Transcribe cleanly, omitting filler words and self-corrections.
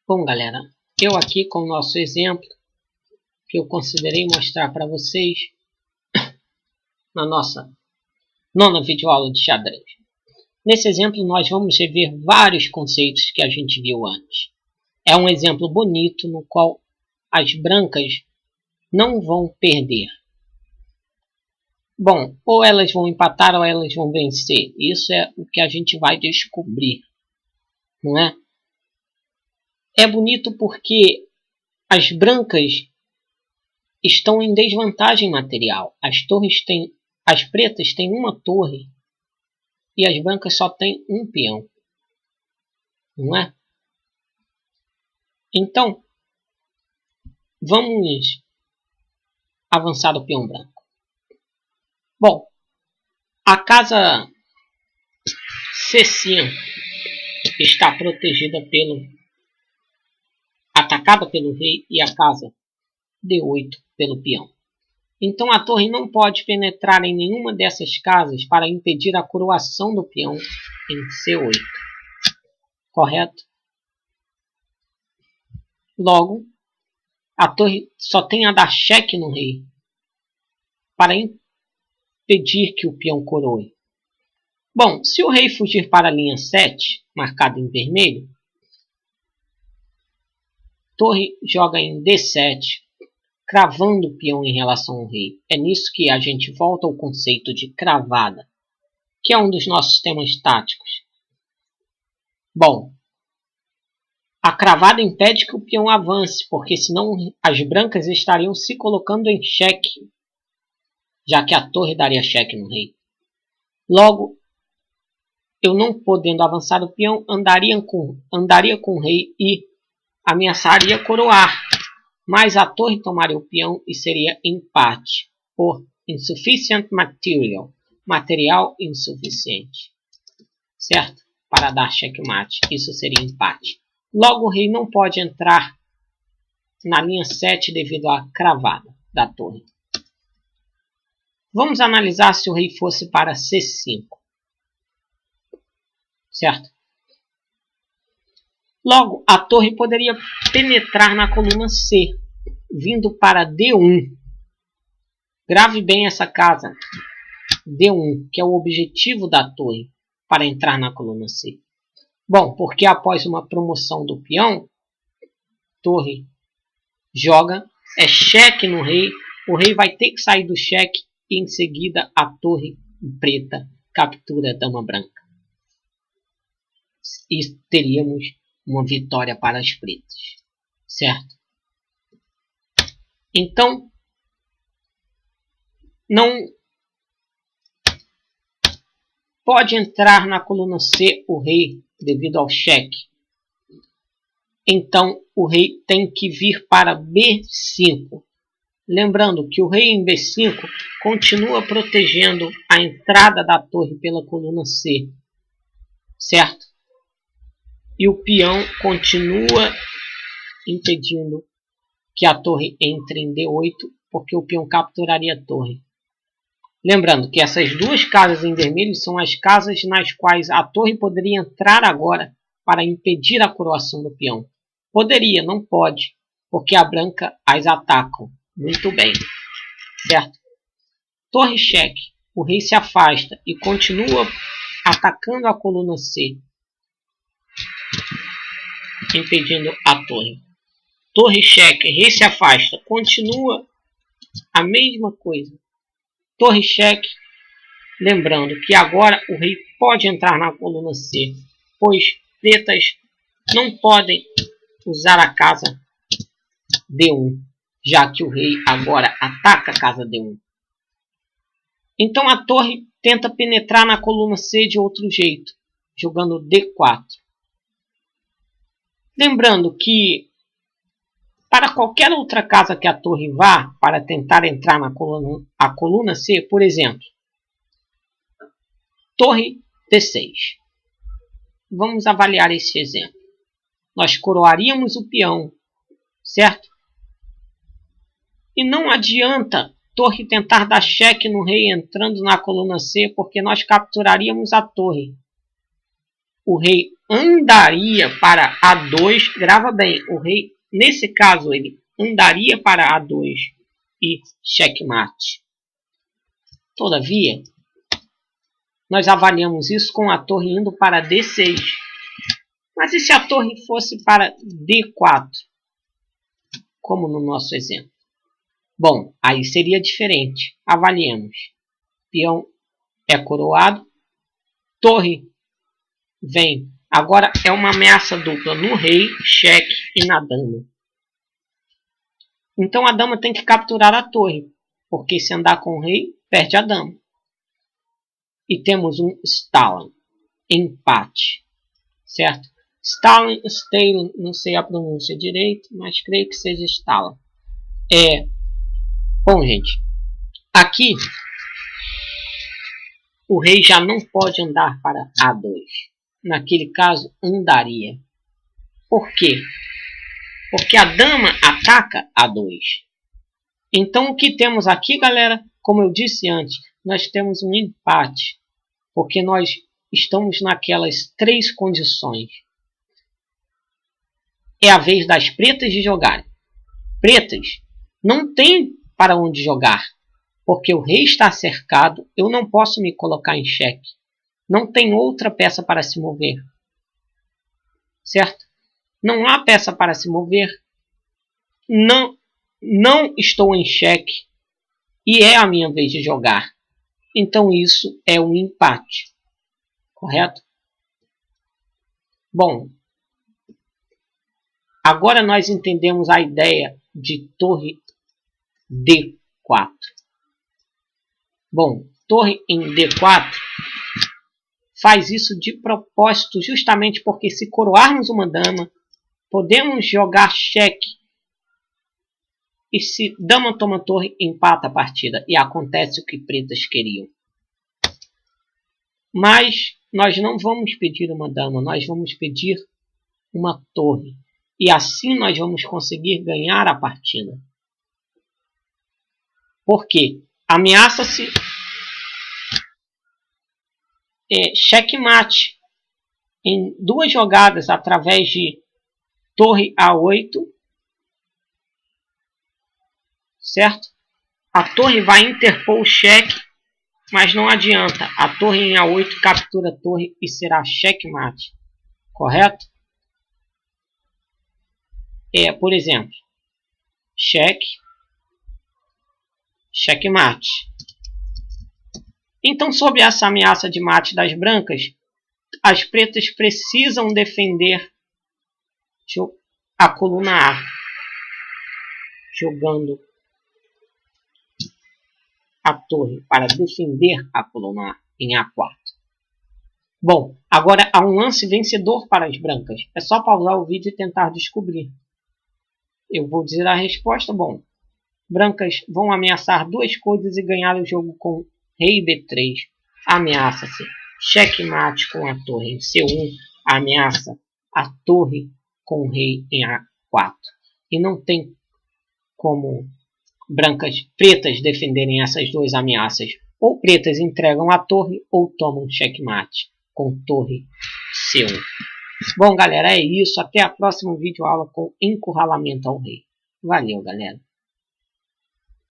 Bom, galera, eu aqui com o nosso exemplo, que eu considerei mostrar para vocês na nossa nona videoaula de xadrez. Nesse exemplo, nós vamos rever vários conceitos que a gente viu antes. É um exemplo bonito no qual as brancas não vão perder. Bom, ou elas vão empatar ou elas vão vencer. Isso é o que a gente vai descobrir, não é? É bonito porque as brancas estão em desvantagem material. As pretas têm uma torre e as brancas só têm um peão, não é? Então, vamos avançar o peão branco. Bom, a casa C5 está protegida atacada pelo rei e a casa D8 pelo peão. Então a torre não pode penetrar em nenhuma dessas casas para impedir a coroação do peão em C8. Correto? Logo, a torre só tem a dar cheque no rei para impedir que o peão coroe. Bom, se o rei fugir para a linha 7, marcada em vermelho, torre joga em D7, cravando o peão em relação ao rei. É nisso que a gente volta ao conceito de cravada, que é um dos nossos temas táticos. Bom, a cravada impede que o peão avance, porque senão as brancas estariam se colocando em xeque, já que a torre daria cheque no rei. Logo, eu não podendo avançar o peão, andaria com o rei e ameaçaria coroar. Mas a torre tomaria o peão e seria empate por insufficient material. Material insuficiente. Certo? Para dar checkmate. Isso seria empate. Logo o rei não pode entrar na linha 7 devido à cravada da torre. Vamos analisar se o rei fosse para C5. Certo? Logo, a torre poderia penetrar na coluna C, vindo para D1. Grave bem essa casa, D1, que é o objetivo da torre para entrar na coluna C. Bom, porque após uma promoção do peão, torre joga, é cheque no rei, o rei vai ter que sair do cheque e em seguida a torre preta captura a dama branca. E teríamos uma vitória para as pretas, certo? Então, não pode entrar na coluna C o rei devido ao cheque. Então, o rei tem que vir para B5. Lembrando que o rei em B5 continua protegendo a entrada da torre pela coluna C, certo? E o peão continua impedindo que a torre entre em D8, porque o peão capturaria a torre. Lembrando que essas duas casas em vermelho são as casas nas quais a torre poderia entrar agora para impedir a coroação do peão. Poderia, não pode, porque a branca as atacam. Muito bem, certo? Torre cheque, o rei se afasta e continua atacando a coluna C, impedindo a torre. Torre cheque, rei se afasta, continua a mesma coisa. Torre cheque, lembrando que agora o rei pode entrar na coluna C, pois pretas não podem usar a casa D1, já que o rei agora ataca a casa D1. Então a torre tenta penetrar na coluna C de outro jeito, jogando D4. Lembrando que para qualquer outra casa que a torre vá para tentar entrar na coluna C, por exemplo, torre D6. Vamos avaliar esse exemplo. Nós coroaríamos o peão, certo? E não adianta torre tentar dar cheque no rei entrando na coluna C, porque nós capturaríamos a torre. O rei andaria para A2, grava bem, o rei, nesse caso, ele andaria para A2 e checkmate. Todavia, nós avaliamos isso com a torre indo para D6. Mas e se a torre fosse para D4? Como no nosso exemplo. Bom, aí seria diferente. Avaliemos. Peão é coroado. Torre vem. Agora é uma ameaça dupla no rei, cheque e na dama. Então a dama tem que capturar a torre. Porque se andar com o rei, perde a dama. E temos um Stalin. Empate. Certo? Stalin, Stalin, não sei a pronúncia direito, mas creio que seja Stalin. Bom, gente, aqui o rei já não pode andar para A2. Naquele caso, andaria. Por quê? Porque a dama ataca A2. Então, o que temos aqui, galera, como eu disse antes, nós temos um empate. Porque nós estamos naquelas três condições. É a vez das pretas de jogarem. Pretas não tem para onde jogar, porque o rei está cercado, eu não posso me colocar em xeque. Não tem outra peça para se mover. Certo? Não há peça para se mover. Não estou em xeque e é a minha vez de jogar. Então isso é um empate. Correto? Bom, agora nós entendemos a ideia de torre D4. Bom, torre em D4 faz isso de propósito, justamente porque se coroarmos uma dama, podemos jogar cheque. E se dama toma torre, empata a partida. E acontece o que pretas queriam. Mas nós não vamos pedir uma dama, nós vamos pedir uma torre. E assim nós vamos conseguir ganhar a partida. Por quê? Ameaça-se checkmate em duas jogadas através de torre A8. Certo? A torre vai interpor o cheque, mas não adianta. A torre em A8 captura a torre e será checkmate. Correto? Por exemplo, cheque, checkmate. Então, sob essa ameaça de mate das brancas, as pretas precisam defender a coluna A, jogando a torre para defender a coluna A em A4. Bom, agora há um lance vencedor para as brancas. É só pausar o vídeo e tentar descobrir. Eu vou dizer a resposta. Bom, brancas vão ameaçar duas coisas e ganhar o jogo com rei B3. Ameaça-se checkmate com a torre em C1. Ameaça a torre com o rei em A4. E não tem como pretas defenderem essas duas ameaças. Ou pretas entregam a torre ou tomam checkmate com torre C1. Bom, galera, é isso. Até a próxima videoaula com encurralamento ao rei. Valeu, galera.